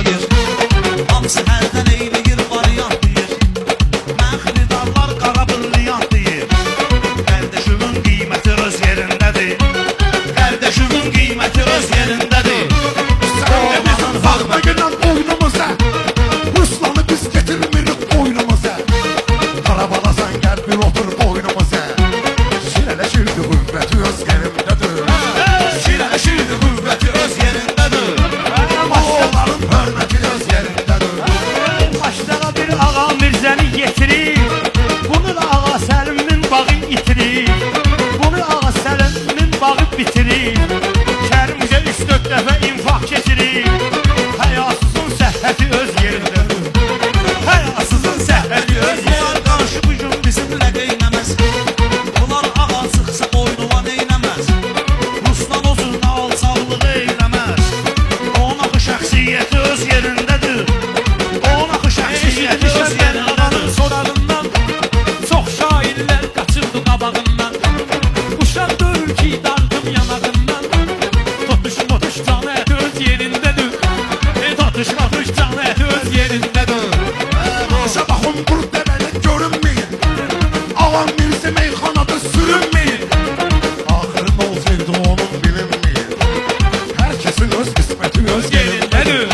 deyir. Hamısı hərdən eyləyir variant deyir. Məxlidarlar qara brilliant deyir. Qardaşımın qiyməti öz yerindədir. Qardaşımın qiyməti öz yerindədir. Bizim varma gelen oyunumuza, Ruslanı biz getirmirik oyunumuza. Karabalasan gel bir otur boynumuza. Şireleşirdi hüvveti öz yerimdedir. Şirələşirdi qüvvəti öz yerindədir. Oğlanın hürmeti öz yerindedir. Başlara bir ağa Mirzəni getirir. Bunu da ağa Səlimin bağı itirir. Bunu ağa Səlimin bağı bitirir. Kərimcə 3-4 dəfə infaq keçirir. Həyasızın səhhəti öz yerindədir. Həyasızın səhhəti öz Bunlar qarşı bu gün bizimlə qeynəməz. Bunlar ağa sıxsa oynuva neynəməz. Ruslan o zülmə alçaqlığı eyləməz. Onun axı şəxsiyyəti öz yerindədir. Onun axı şəxsiyyəti öz yerindədir. Sorarından çox şairlər qaçırdı qabağından. Uşaq döyür ki dardım yanağından. Totuş motuş canı ət öz yerindədir. Totuş motuş canı ət öz yerindədir. Sabahın kur develi görünmeyin. Alan birisi meyhanada sürünmeyin. Ahırın olsaydı onun bilinmeyin. Herkesin öz kısmeti öz Yerindədir.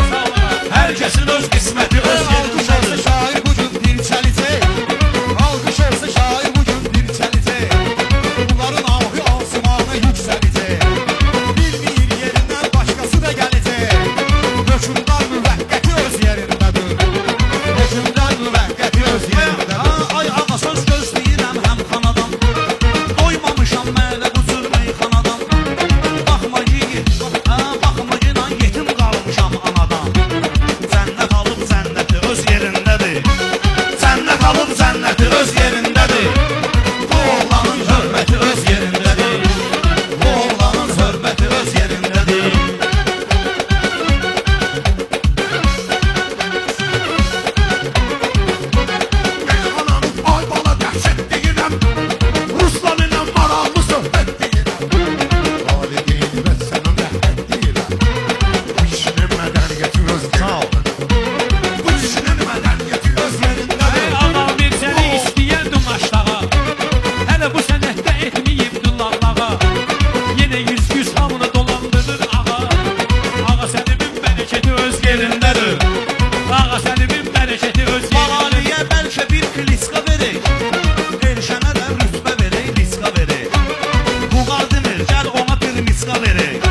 Herkesin öz qisməti öz Alkış olsa yerindədir. şair bugün dirçəlicək. Alkış olsa şair bugün dirçəlicək. Bunların ahı asmana yüksəlicək. Bilmir yerindən başqası da gələcək. Hökümdar müvəqqəti öz yerindədir. Hökümdar müvəqqəti öz yerindədir. Ay ağa söz gözləyirəm həm xanadan. Doymamışam mələ bu cür meyxanadan. Baxma yiğit, baxma inan yetim qalmışam anadan. Cənnət alıb cənnəti öz yerindədir. Cənnət alıb cənnəti öz yerindədir. Bu oğlanın hörməti öz yerindədir. Bu oğlanın hörməti öz yerindədir. Meyhananın ay bala dəhşət deyirəm. Ruslanla maraqlı söhbət deyirəm. Valideyni və sənin rəhbət deyirəm. Bu kişinin mədəniyyəti öz yerindədir. Bu kişinin mədəniyyəti öz yerindədir. Ağa Mirzəni istəyərdim aşağı. Hələ bu sənətdə etməyibdi lağlağa. Yenə yüz hamını dolandırır ağa. Ağa Səlimin bərəkəti öz yerindədir. Ağa Səlimin bərəkəti öz yerindədir. Malaliyə bəlkə bir kliska verək. Elşənə də rütbə verək, liska verək. Bu qadınır, gəl ona bir miska verək.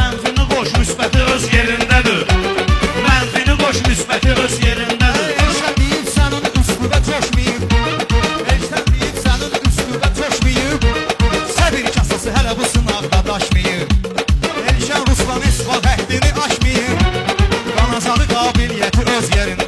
Mənfini qoş, müsbəti öz yerindədir. Mənfini qoş, müsbəti öz yerindədir. Elşən deyib sənin üstübə coşmayıb. Elşən deyib sənin üstübə coşmayıb. Səbir kasası hələ bu sınaqda daşmayıb. Elşən Ruslan ispat həddini aşmayıb. Qanacağı qabiliyyəti öz yerində.